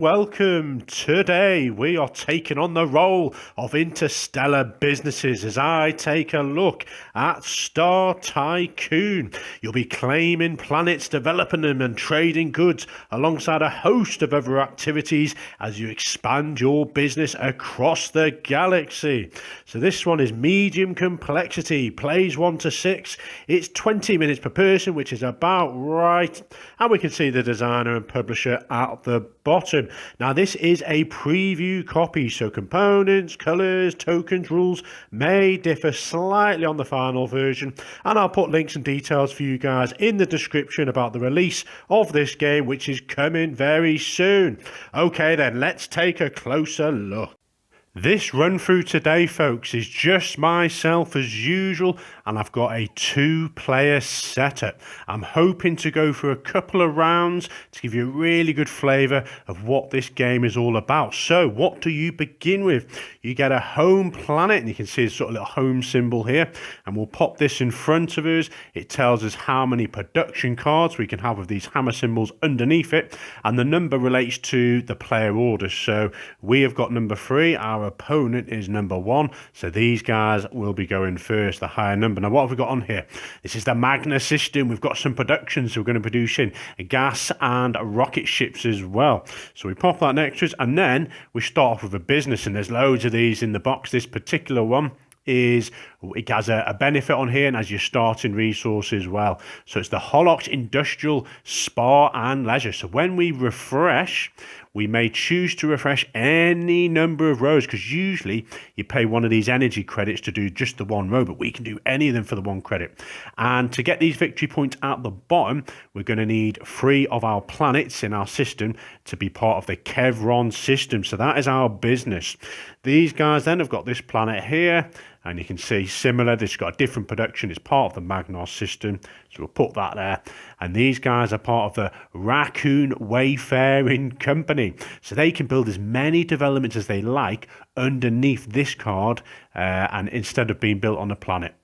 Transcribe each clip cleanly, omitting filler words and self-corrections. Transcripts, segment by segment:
Welcome. Today we are taking on the role of interstellar businesses as I take a look at Star Tycoon. You'll be claiming planets, developing them and trading goods alongside a host of other activities as you expand your business across the galaxy. So this one is medium complexity, plays 1 to 6. It's 20 minutes per person, which is about right. And we can see the designer and publisher at the bottom. Now this is a preview copy, so components, colors, tokens, rules may differ slightly on the final version, and I'll put links and details for you guys in the description about the release of this game, which is coming very soon. Okay then, let's take a closer look. This run through today, folks, is just myself as usual, and I've got a 2-player setup. I'm hoping to go through a couple of rounds to give you a really good flavour of what this game is all about. So what do you begin with? You get a home planet, and you can see a sort of little home symbol here, and we'll pop this in front of us. It tells us how many production cards we can have with these hammer symbols underneath it, and the number relates to the player order. So we have got number 3, our opponent is number 1, so these guys will be going first, the higher number. Now what have we got on here? This is the Magna system. We've got some productions we're going to produce in gas and rocket ships as well, so we pop that next to us, and then we start off with a business, and there's loads of these in the box. This particular one it has a benefit on here, and as you're starting resources as well. So it's the Holox Industrial Spa and Leisure. So when we refresh, we may choose to refresh any number of rows, because usually you pay one of these energy credits to do just the one row, but we can do any of them for the 1 credit. And to get these victory points at the bottom, we're going to need 3 of our planets in our system to be part of the Chevron system. So that is our business. These guys then have got this planet here, and you can see similar, this has got a different production. It's part of the Magnar system, so we'll put that there. And these guys are part of the Raccoon Wayfaring Company, so they can build as many developments as they like underneath this card, and instead of being built on the planet.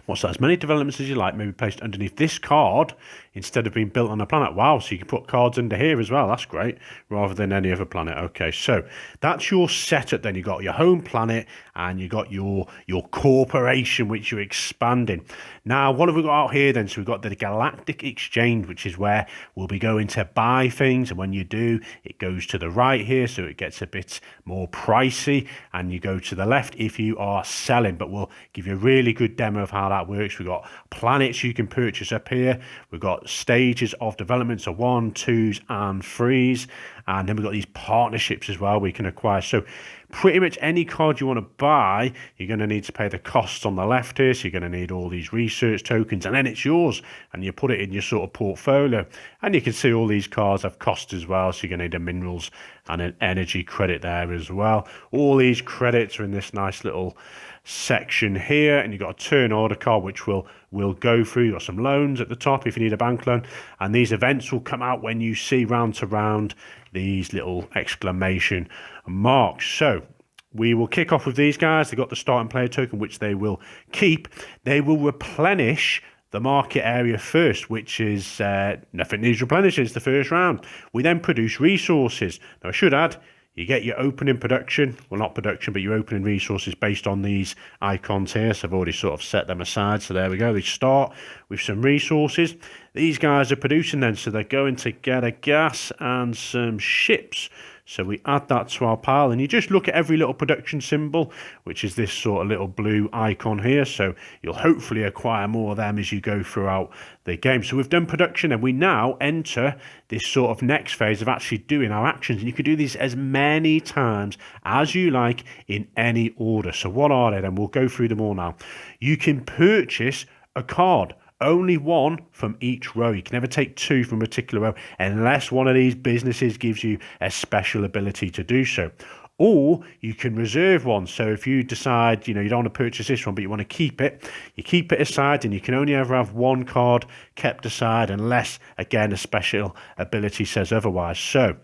What's that? As many developments as you like may be placed underneath this card instead of being built on a planet. Wow, so you can put cards under here as well. That's great, rather than any other planet. Okay, so that's your setup then. You've got your home planet and you've got your corporation, which you're expanding. Now, what have we got out here then? So we've got the Galactic Exchange, which is where we'll be going to buy things. And when you do, it goes to the right here, so it gets a bit more pricey. And you go to the left if you are selling. But we'll give you a really good demo of how that works. We've got planets you can purchase up here. We've got stages of development, so 1, 2s and 3s, and then we've got these partnerships as well we can acquire. So pretty much any card you want to buy, you're going to need to pay the costs on the left here. So you're going to need all these research tokens, and then it's yours, and you put it in your sort of portfolio. And you can see all these cards have costs as well, so you're going to need a minerals and an energy credit there as well. All these credits are in this nice little section here, and you've got a turn order card which we'll go through. You've got some loans at the top if you need a bank loan, and these events will come out when you see round to round these little exclamation marks. So we will kick off with these guys. They've got the starting player token, which they will keep. They will replenish the market area first, which is nothing needs replenishing. It's the first round. We then produce resources. Now I should add, you get your opening production, well not production, but your opening resources based on these icons here. So I've already sort of set them aside. So there we go. They start with some resources. These guys are producing then, so they're going to get a gas and some ships. So we add that to our pile, and you just look at every little production symbol, which is this sort of little blue icon here. So you'll hopefully acquire more of them as you go throughout the game. So we've done production, and we now enter this sort of next phase of actually doing our actions. And you can do these as many times as you like in any order. So what are they then? We'll go through them all now. You can purchase a card. Only 1 from each row. You can never take 2 from a particular row unless one of these businesses gives you a special ability to do so. Or you can reserve one. So if you decide, you don't want to purchase this one, but you want to keep it, you keep it aside, and you can only ever have 1 card kept aside unless, again, a special ability says otherwise. So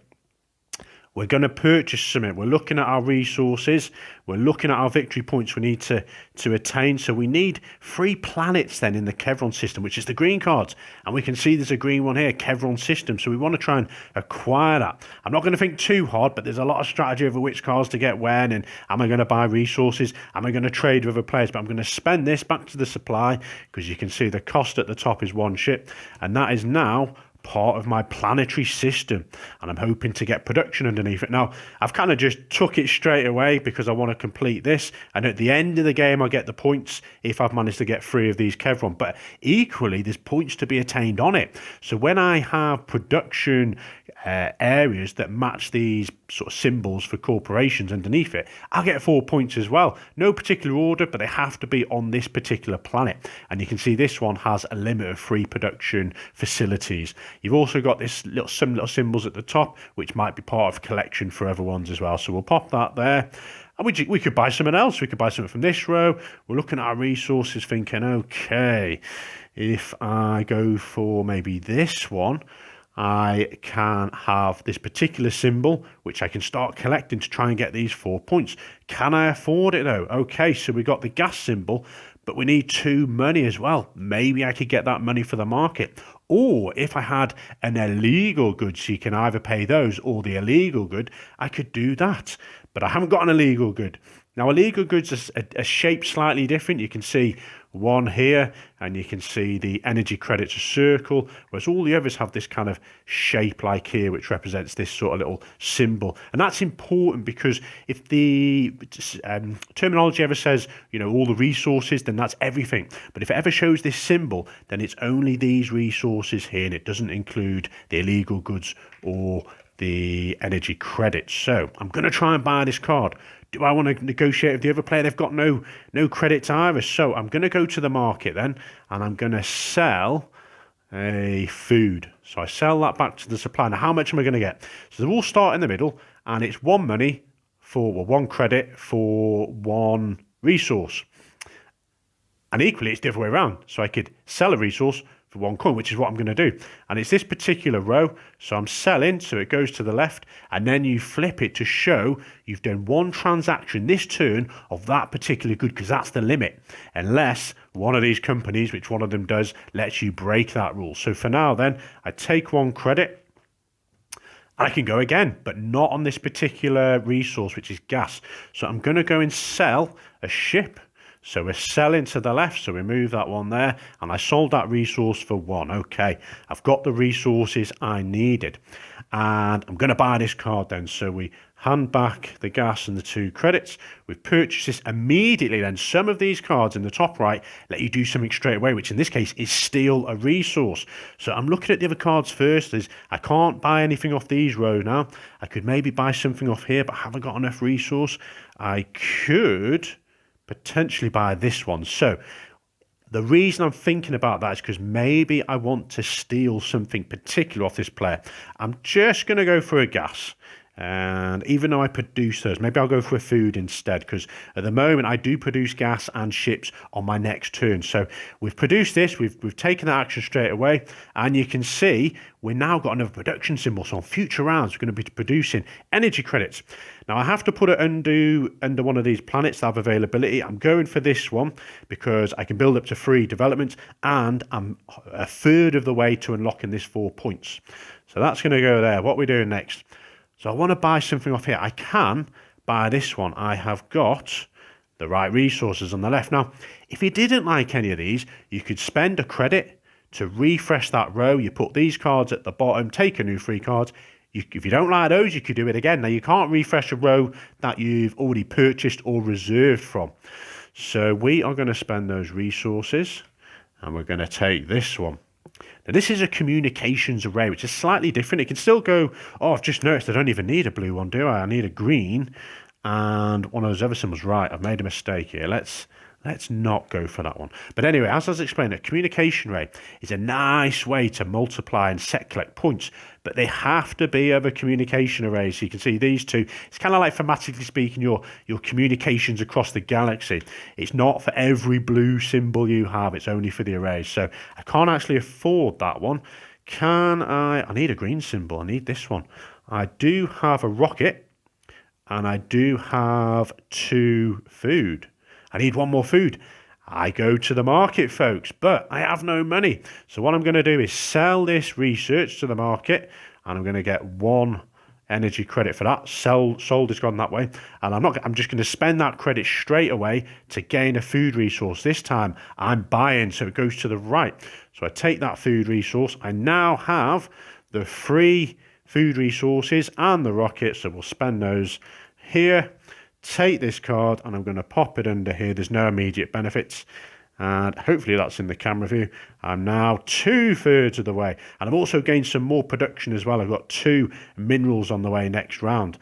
We're going to purchase something. We're looking at our resources. We're looking at our victory points we need to attain. So we need 3 planets then in the Chevron system, which is the green cards. And we can see there's a green one here, Chevron system. So we want to try and acquire that. I'm not going to think too hard, but there's a lot of strategy over which cards to get when. And am I going to buy resources? Am I going to trade with other players? But I'm going to spend this back to the supply, because you can see the cost at the top is 1 ship. And that is now part of my planetary system, and I'm hoping to get production underneath it. Now, I've kind of just took it straight away because I want to complete this, and at the end of the game I'll get the points if I've managed to get 3 of these Chevron. But equally, there's points to be attained on it. So when I have production areas that match these sort of symbols for corporations underneath it, I'll get 4 points as well. No particular order, but they have to be on this particular planet. And you can see this one has a limit of 3 production facilities. You've also got some little symbols at the top, which might be part of collection for other ones as well. So we'll pop that there. And we could buy something else. We could buy something from this row. We're looking at our resources thinking, okay, if I go for maybe this one, I can have this particular symbol, which I can start collecting to try and get these 4 points. Can I afford it though? Okay, so we got the gas symbol, but we need 2 money as well. Maybe I could get that money for the market. Or if I had an illegal good, so you can either pay those or the illegal good, I could do that. But I haven't got an illegal good. Now, illegal goods are shaped slightly different. You can see one here, and you can see the energy credits a circle, whereas all the others have this kind of shape like here, which represents this sort of little symbol. And that's important because if the terminology ever says, you know, all the resources, then that's everything. But if it ever shows this symbol, then it's only these resources here, and it doesn't include the illegal goods or the energy credits. So I'm going to try and buy this card. Do I want to negotiate with the other player? They've got no credits either. So I'm going to go to the market then, and I'm going to sell a food. So I sell that back to the supplier. Now, how much am I going to get? So they all start in the middle, and it's 1 money for, well, 1 credit for 1 resource. And equally, it's the other way around. So I could sell a resource for 1 coin, which is what I'm going to do. And it's this particular row. So I'm selling, so it goes to the left, and then you flip it to show you've done 1 transaction this turn of that particular good, because that's the limit. Unless one of these companies, which one of them does, lets you break that rule. So for now then, I take 1 credit, and I can go again, but not on this particular resource, which is gas. So I'm going to go and sell a ship. So we're selling to the left, so we move that one there, and I sold that resource for 1. Okay, I've got the resources I needed, and I'm going to buy this card then. So we hand back the gas and the 2 credits. We've purchased this immediately then. Some of these cards in the top right let you do something straight away, which in this case is steal a resource. So I'm looking at the other cards first. I can't buy anything off these rows now. I could maybe buy something off here, but I haven't got enough resource. I could potentially buy this one. So the reason I'm thinking about that is because maybe I want to steal something particular off this player. I'm just going to go for a gas. And even though I produce those, maybe I'll go for a food instead, because at the moment I do produce gas and ships on my next turn. So we've produced this, we've taken that action straight away, and you can see we've now got another production symbol. So on future rounds we're going to be producing energy credits. Now I have to put it under one of these planets that have availability. I'm going for this one because I can build up to 3 developments, and I'm a third of the way to unlocking this 4 points. So that's going to go there. What are we doing next? So I want to buy something off here. I can buy this one. I have got the right resources on the left. Now, if you didn't like any of these, you could spend a credit to refresh that row. You put these cards at the bottom, take a new 3 cards. If you don't like those, you could do it again. Now, you can't refresh a row that you've already purchased or reserved from. So we are going to spend those resources, and we're going to take this one. Now, this is a communications array, which is slightly different. It can still go, oh, I've just noticed I don't even need a blue one, do I? I need a green and one of those other symbols. Right, I've made a mistake here. Let's not go for that one. But anyway, as I was explaining, a communication array is a nice way to multiply and set collect points, but they have to be other communication arrays. So you can see these 2. It's kind of like, thematically speaking, your communications across the galaxy. It's not for every blue symbol you have. It's only for the arrays. So I can't actually afford that one. Can I? I need a green symbol. I need this one. I do have a rocket, and I do have 2 food. I need 1 more food. I go to the market, folks, but I have no money. So what I'm going to do is sell this research to the market, and I'm going to get 1 energy credit for that. Sold is gone that way, and I'm just going to spend that credit straight away to gain a food resource. This time I'm buying, so it goes to the right. So I take that food resource. I now have the 3 food resources and the rocket, so we'll spend those here. Take this card, and I'm going to pop it under here. There's no immediate benefits, and hopefully that's in the camera view. I'm now 2/3 of the way, and I've also gained some more production as well. I've got 2 minerals on the way next round.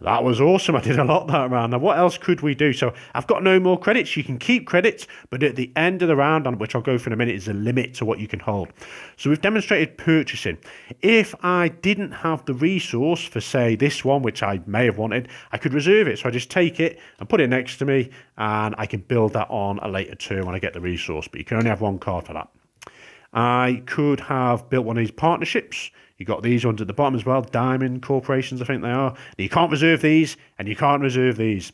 That was awesome. I did a lot that round. Now, what else could we do? So I've got no more credits. You can keep credits, but at the end of the round, which I'll go for in a minute, is a limit to what you can hold. So we've demonstrated purchasing. If I didn't have the resource for, say, this one, which I may have wanted, I could reserve it. So I just take it and put it next to me, and I can build that on a later turn when I get the resource. But you can only have 1 card for that. I could have built one of these partnerships. You got these ones at the bottom as well, diamond corporations, I think they are. You can't reserve these, and you can't reserve these.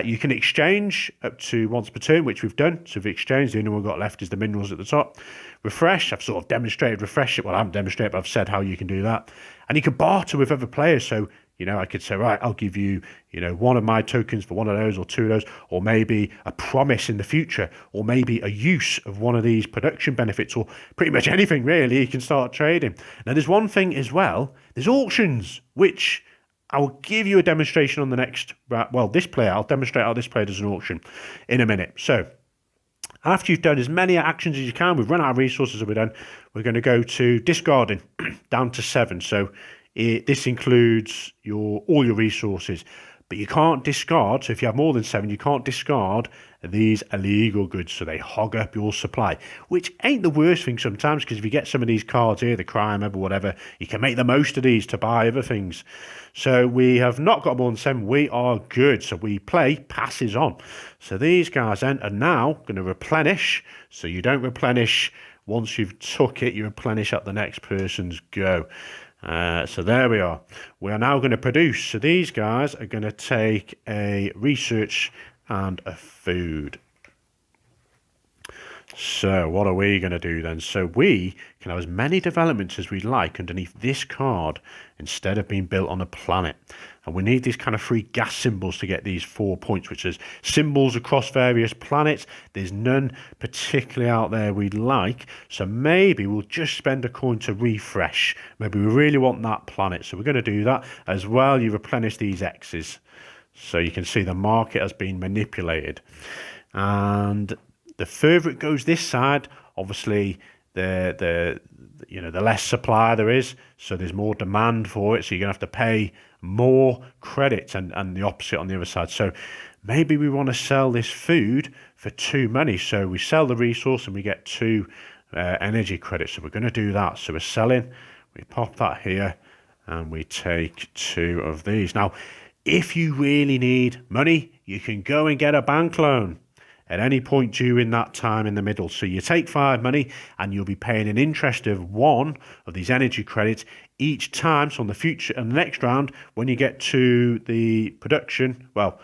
You can exchange up to once per turn, which we've done. So if we exchange, the only one we've got left is the minerals at the top. Refresh, I've sort of demonstrated refresh. Well, I haven't demonstrated, but I've said how you can do that. And you can barter with other players. So, I could say, right, I'll give you, 1 of my tokens for 1 of those, or 2 of those, or maybe a promise in the future, or maybe a use of 1 of these production benefits, or pretty much anything really. You can start trading. Now, there's one thing as well. There's auctions, which I will give you a demonstration on the next. Well, this player, I'll demonstrate how this player does an auction in a minute. So, after you've done as many actions as you can, we've run out of resources that we've done. We're going to go to discarding down to 7. So this includes all your resources, but you can't discard. So if you have more than 7, you can't discard these illegal goods. So they hog up your supply, which ain't the worst thing sometimes, because if you get some of these cards here, the crime or whatever, you can make the most of these to buy other things. So we have not got more than 7. We are good. So we play passes on. So these guys then are now going to replenish. So you don't replenish once you've took it, you replenish at the next person's go. So there we are. We are now going to produce. So these guys are going to take a research and a food. So what are we going to do then? So we can have as many developments as we like underneath this card instead of being built on a planet. And we need these kind of 3 gas symbols to get these 4 points, which is symbols across various planets. There's none particularly out there we like. So maybe we'll just spend a coin to refresh. Maybe we really want that planet. So we're going to do that as well. You replenish these X's. So you can see the market has been manipulated. And the further it goes this side, obviously the less supply there is, so there's more demand for it, so you're gonna have to pay more credits, and the opposite on the other side. So maybe we want to sell this food for 2 money. So we sell the resource and we get 2 energy credits. So we're going to do that. So we're selling, we pop that here, and we take 2 of these. Now, if you really need money, you can go and get a bank loan at any point during that time in the middle. So you take 5 money, and you'll be paying an interest of 1 of these energy credits each time. So on the future and the next round, when you get to the production, well,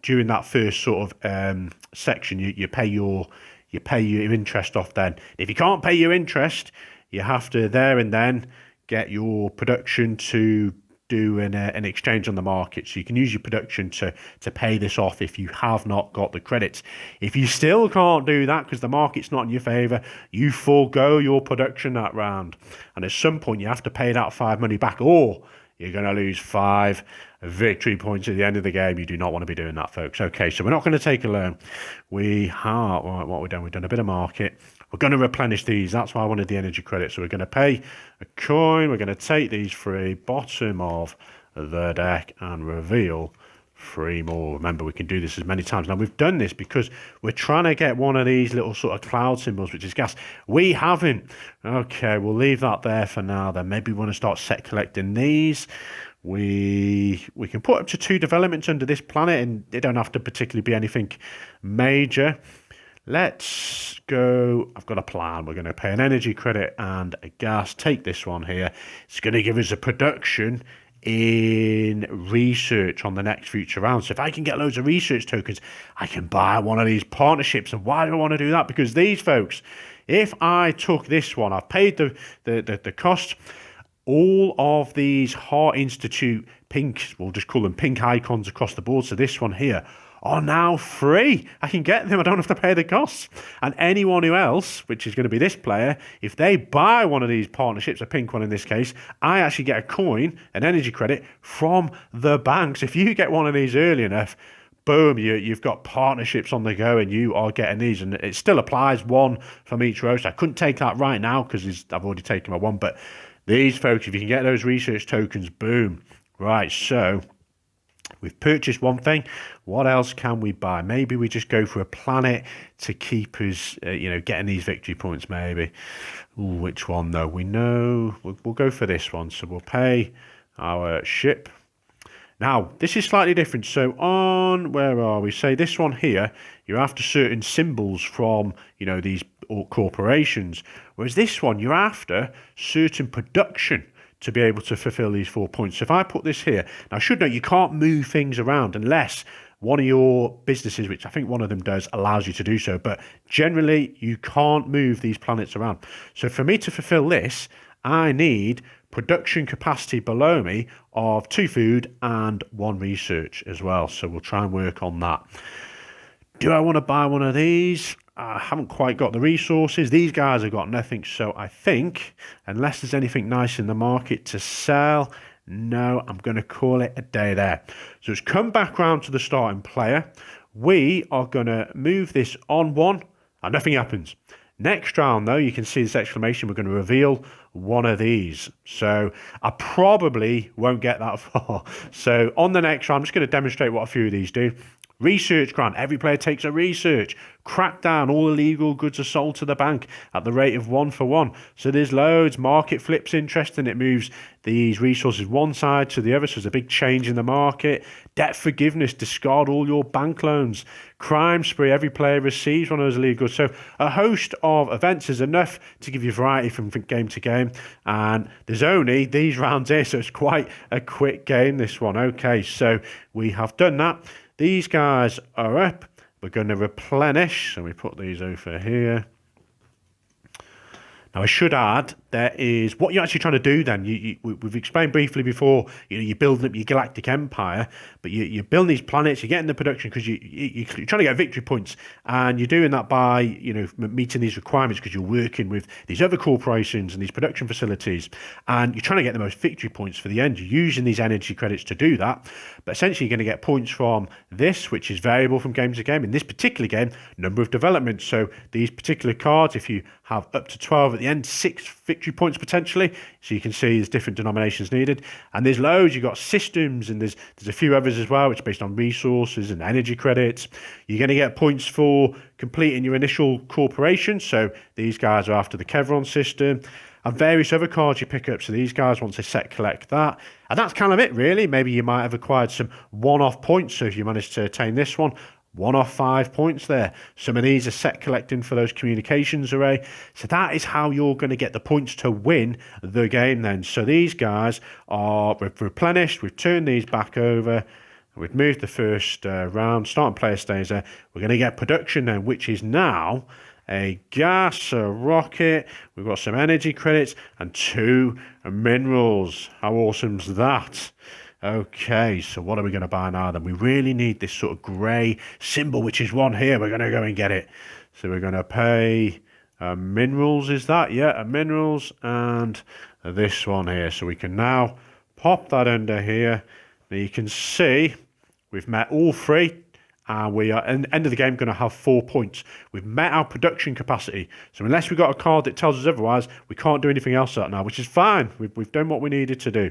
during that first sort of section, you pay your interest off then. If you can't pay your interest, you have to there and then get your production to do an exchange on the market. So you can use your production to pay this off if you have not got the credits. If you still can't do that because the market's not in your favour, you forego your production that round. And at some point you have to pay that 5 money back, or you're going to lose 5 victory points at the end of the game. You do not want to be doing that, folks. Okay, so we're not going to take a loan. We have, right, what we've done, we've done a bit of market. We're going to replenish these. That's why I wanted the energy credit. So we're going to pay a coin. We're going to take these 3, bottom of the deck, and reveal 3 more. Remember, we can do this as many times. Now, we've done this because we're trying to get one of these little sort of cloud symbols, which is gas. We haven't. Okay, we'll leave that there for now. Then maybe we want to start set collecting these. We can put up to 2 developments under this planet, and they don't have to particularly be anything major. Let's go. I've got a plan. We're going to pay an energy credit and a gas. Take this one here. It's going to give us a production in research on the next future round. So if I can get loads of research tokens, I can buy one of these partnerships. And why do I want to do that? Because these folks, if I took this one, I've paid the cost. All of these Heart Institute pink, we'll just call them pink icons across the board. So this one here are now free. I can get them. I don't have to pay the costs. And anyone who else, which is going to be this player, if they buy one of these partnerships, a pink one in this case, I actually get a coin, an energy credit from the bank. So if you get one of these early enough, boom, you've got partnerships on the go and you are getting these. And it still applies one from each row. So I couldn't take that right now because I've already taken my one. But these folks, if you can get those research tokens, boom. Right, so we've purchased one thing. What else can we buy? Maybe we just go for a planet to keep us, getting these victory points, maybe. Ooh, which one, though? We know we'll go for this one. So we'll pay our ship. Now, this is slightly different. So on, where are we? Say this one here, you're after certain symbols from, these corporations. Whereas this one, you're after certain production to be able to fulfill these 4 points. So if I put this here, now I should note you can't move things around unless one of your businesses, which I think one of them does, allows you to do so. But generally, you can't move these planets around. So for me to fulfill this, I need production capacity below me of 2 food and 1 research as well. So we'll try and work on that. Do I want to buy one of these? I haven't quite got the resources. These guys have got nothing. So I think, unless there's anything nice in the market to sell, no, I'm going to call it a day there. So it's come back round to the starting player. We are going to move this on 1 and nothing happens. Next round, though, you can see this exclamation. We're going to reveal one of these. So I probably won't get that far. So on the next round, I'm just going to demonstrate what a few of these do. Research grant. Every player takes a research. Crack down. All illegal goods are sold to the bank at the rate of 1 for 1. So there's loads. Market flips interesting. It moves these resources one side to the other. So there's a big change in the market. Debt forgiveness. Discard all your bank loans. Crime spree. Every player receives one of those illegal goods. So a host of events is enough to give you variety from game to game. And there's only these rounds here. So it's quite a quick game, this one. Okay, so we have done that. These guys are up. We're going to replenish. So we put these over here. Now, I should add, there is what you're actually trying to do then. We've explained briefly before, you're building up your galactic empire, but you're building these planets, you're getting the production because you're trying to get victory points, and you're doing that by, meeting these requirements because you're working with these other corporations and these production facilities, and you're trying to get the most victory points for the end. You're using these energy credits to do that, but essentially you're going to get points from this, which is variable from game to game. In this particular game, number of developments. So these particular cards, if you have up to 12 at the end, 6 victory points potentially. So you can see there's different denominations needed, and there's loads. You've got systems, and there's a few others as well, which are based on resources and energy credits. You're going to get points for completing your initial corporation. So these guys are after the Chevron system, and various other cards you pick up. So these guys, once they set, collect that, and that's kind of it really. Maybe you might have acquired some one-off points. So if you manage to attain this one, 1 off 5 points there. Some of these are set collecting for those communications array. So that is how you're going to get the points to win the game then. So these guys are replenished. We've turned these back over. We've moved the first round. Starting player stays there. We're going to get production then, which is now a gas, a rocket. We've got some energy credits and 2 minerals. How awesome's that? Okay, so what are we going to buy now then? We really need this sort of grey symbol, which is 1 here. We're going to go and get it. So we're going to pay minerals, is that? Yeah, minerals, and this one here. So we can now pop that under here. Now you can see we've met all 3. And we are, at the end of the game, going to have 4 points. We've met our production capacity. So unless we've got a card that tells us otherwise, we can't do anything else right now, which is fine. We've done what we needed to do.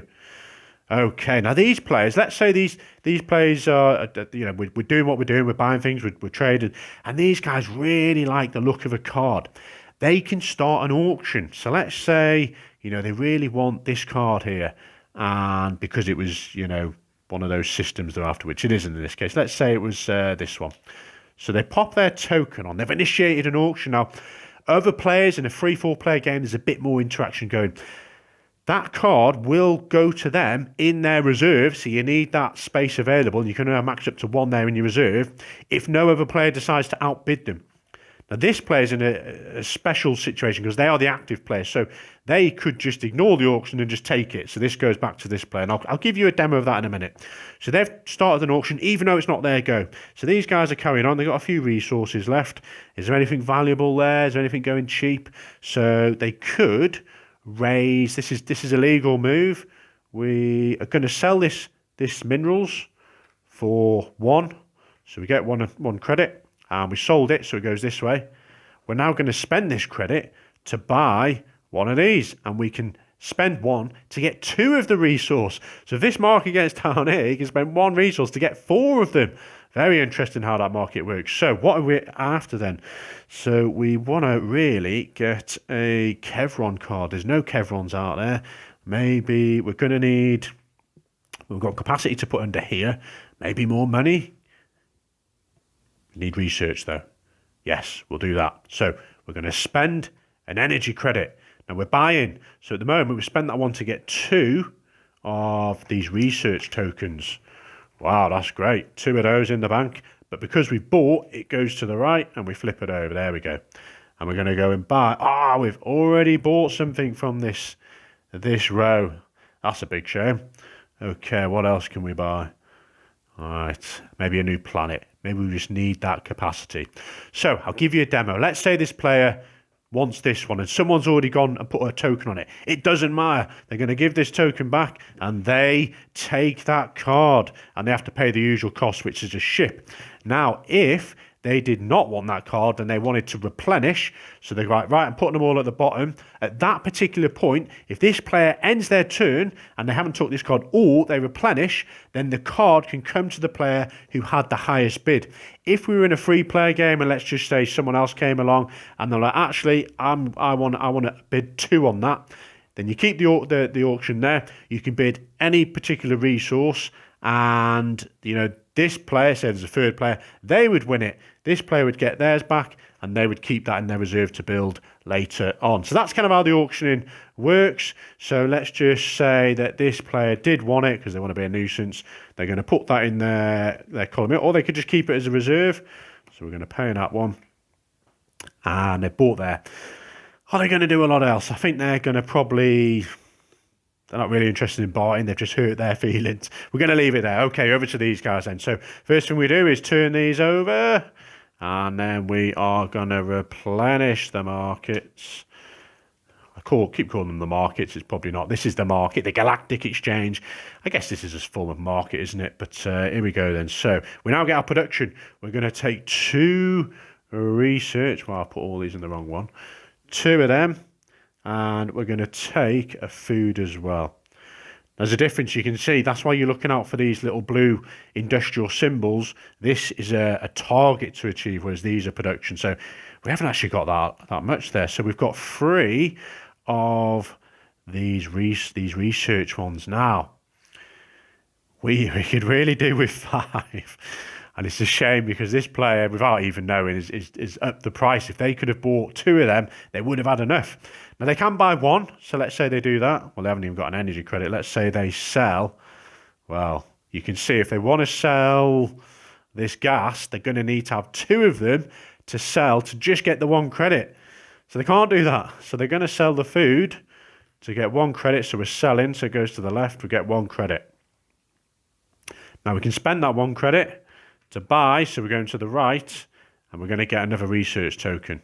Okay, now these players, let's say these players are, we're doing what we're doing, we're buying things, we're trading, and these guys really like the look of a card. They can start an auction. So let's say, they really want this card here, and because it was, one of those systems they're after, which it isn't in this case. Let's say it was this one. So they pop their token on. They've initiated an auction. Now, other players in a 3-4 player game, there's a bit more interaction going. that card will go to them in their reserve, so you need that space available. You can only max up to 1 there in your reserve if no other player decides to outbid them. Now, this player's in a special situation because they are the active player, so they could just ignore the auction and just take it. So this goes back to this player, and I'll give you a demo of that in a minute. So they've started an auction, even though it's not their go. So these guys are carrying on. They've got a few resources left. Is there anything valuable there? Is there anything going cheap? So they could raise. This is a legal move. We are going to sell this minerals for 1, so we get one credit. And we sold it, so it goes this way. We're now going to spend this credit to buy one of these, and we can spend 1 to get 2 of the resource. So if this market gets down here, you can spend 1 resource to get 4 of them. Very interesting how that market works. So what are we after then? So we want to really get a Chevron card. There's no Chevrons out there. Maybe we're going to need... We've got capacity to put under here. Maybe more money. Need research though. Yes, we'll do that. So we're going to spend an energy credit. Now we're buying. So at the moment we spent that 1 to get 2 of these research tokens. Wow, that's great. 2 of those in the bank. But because we bought, it goes to the right and we flip it over. There we go. And we're going to go and buy. We've already bought something from this row. That's a big shame. Okay, what else can we buy? All right, maybe a new planet. Maybe we just need that capacity. So I'll give you a demo. Let's say this player wants this one and someone's already gone and put a token on it. It doesn't matter. They're going to give this token back and they take that card and they have to pay the usual cost, which is a ship. Now, if they did not want that card and they wanted to replenish, so they're right, I'm putting them all at the bottom. At that particular point, if this player ends their turn and they haven't took this card or they replenish, then the card can come to the player who had the highest bid. If we were in a free player game and let's just say someone else came along and they're like, actually, I want to bid 2 on that, then you keep the auction there. You can bid any particular resource, and this player, say there's a third player, they would win it. This player would get theirs back and they would keep that in their reserve to build later on. So that's kind of how the auctioning works. So let's just say that this player did want it because they want to be a nuisance. They're going to put that in their column, or they could just keep it as a reserve. So we're going to pay that one. And they bought there. Are they going to do a lot else? I think they're going to probably... They're not really interested in buying. They've just hurt their feelings. We're going to leave it there. Okay, over to these guys then. So first thing we do is turn these over. And then we are going to replenish the markets. Keep calling them the markets. It's probably not. This is the market, the Galactic Exchange. I guess this is a form of market, isn't it? But here we go then. So we now get our production. We're going to take 2 research. Well, I'll put all these in the wrong one. 2 of them. And we're going to take a food as well. There's a difference you can see. That's why you're looking out for these little blue industrial symbols. This is a target to achieve, whereas these are production. So we haven't actually got that much there. So we've got 3 of these research ones. Now, we could really do with 5. And it's a shame because this player, without even knowing, is up the price. If they could have bought 2 of them, they would have had enough. Now, they can buy 1. So let's say they do that. Well, they haven't even got an energy credit. Let's say they sell. Well, you can see if they want to sell this gas, they're going to need to have 2 of them to sell to just get the 1 credit. So they can't do that. So they're going to sell the food to get 1 credit. So we're selling. So it goes to the left. We get 1 credit. Now, we can spend that 1 credit to buy, so we're going to the right, and we're going to get another research token.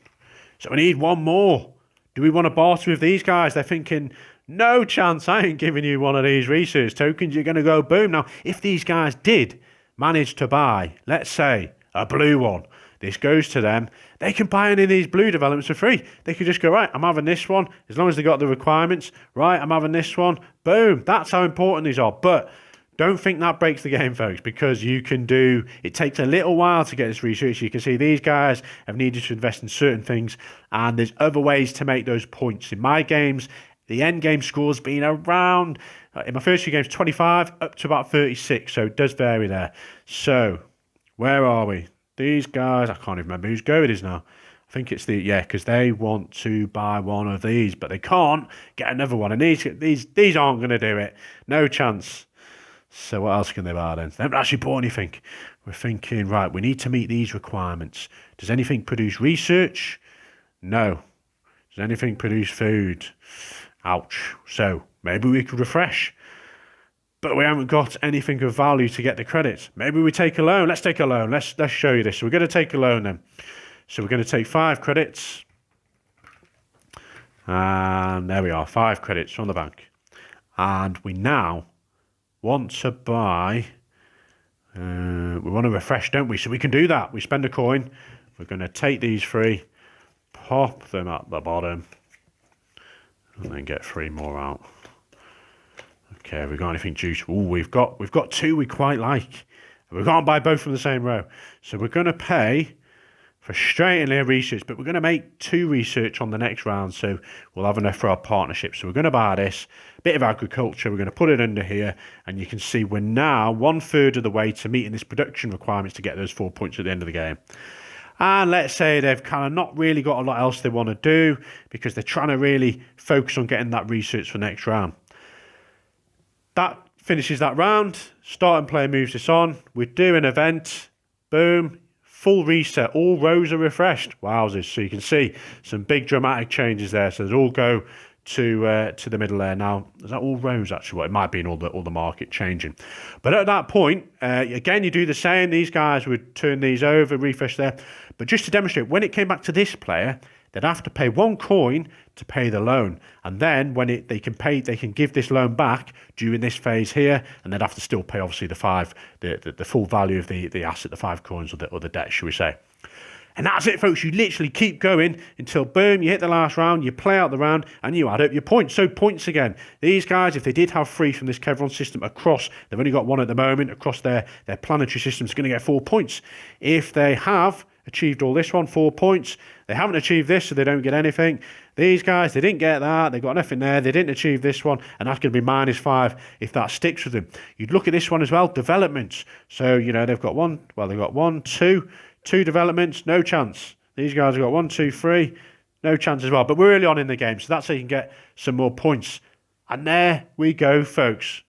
So we need 1 more. Do we want to barter with these guys? They're thinking, no chance, I ain't giving you 1 of these research tokens. You're going to go boom. Now, if these guys did manage to buy, let's say, a blue one, this goes to them. They can buy any of these blue developments for free. They could just go, right, I'm having this one, as long as they got the requirements. Right, I'm having this one. Boom. That's how important these are. But don't think that breaks the game, folks, because you can do... It takes a little while to get this research. You can see these guys have needed to invest in certain things, and there's other ways to make those points. In my games, the end game score's been around, in my first few games, 25 up to about 36, so it does vary there. So, where are we? These guys, I can't even remember whose go it is now. I I think it's because they want to buy one of these, but they can't get another one. And these aren't going to do it. No chance. So what else can they buy then? They haven't actually bought anything. We're thinking, right, we need to meet these requirements. Does anything produce research? No. Does anything produce food? Ouch. So maybe we could refresh. But we haven't got anything of value to get the credits. Maybe we take a loan. Let's take a loan. Let's show you this. So we're going to take a loan then. So we're going to take 5 credits. And there we are, 5 credits from the bank. And we now want to buy... we want to refresh, don't we? So we can do that. We spend a coin. We're going to take these 3, pop them at the bottom, and then get 3 more out. Okay, have we got anything juice? Oh, we've got 2 we quite like. We can't buy both from the same row. So we're going to pay for straight in there research, but we're going to make 2 research on the next round, so we'll have enough for our partnership. So we're going to buy this bit of agriculture, we're going to put it under here, and you can see we're now 1/3 of the way to meeting this production requirements to get those 4 points at the end of the game. And let's say they've kind of not really got a lot else they want to do because they're trying to really focus on getting that research for next round. That finishes that round. Starting player moves this on. We do an event. Boom. Full reset. All rows are refreshed. Wowzers. So you can see some big dramatic changes there. So they all go to the middle there. Now, is that all rows actually? Well, it might be in all the market changing. But at that point, again, you do the same. These guys would turn these over, refresh there. But just to demonstrate, when it came back to this player, they'd have to pay 1 coin to pay the loan, and then when they can give this loan back during this phase here, and they'd have to still pay obviously the full value of the asset, the 5 coins or the debt, should we say. And that's it, folks. You literally keep going until, boom, you hit the last round, you play out the round, and you add up your points. So points again. These guys, if they did have 3 from this Chevron system across, they've only got 1 at the moment, across their planetary systems, are going to get 4 points. If they have achieved all this one, 4 points. They haven't achieved this, so they don't get anything. These guys, they didn't get that. They got nothing there. They didn't achieve this one, and that's going to be -5 if that sticks with them. You'd look at this one as well, developments. So, they've got 1, well, they've got 1, 2 developments, no chance. These guys have got 1, 2, 3, no chance as well. But we're early on in the game, so that's how you can get some more points. And there we go, folks.